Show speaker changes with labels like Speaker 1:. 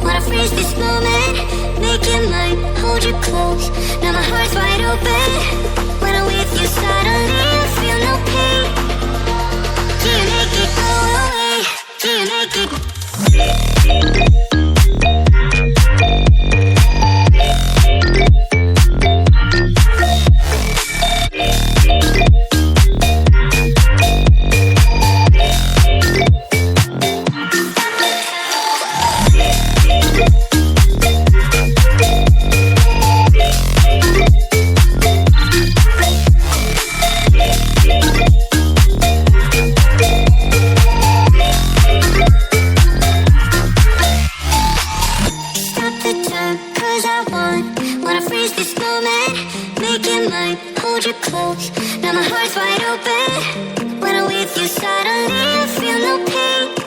Speaker 1: Wanna freeze this moment, make it mine, hold you close. Now my heart's wide open. When I'm with you suddenly I feel no pain. Do you make it go away? Do you make it? Wanna freeze this moment, make it mine, hold you close. Now my heart's wide open. When I'm with you suddenly I feel no pain.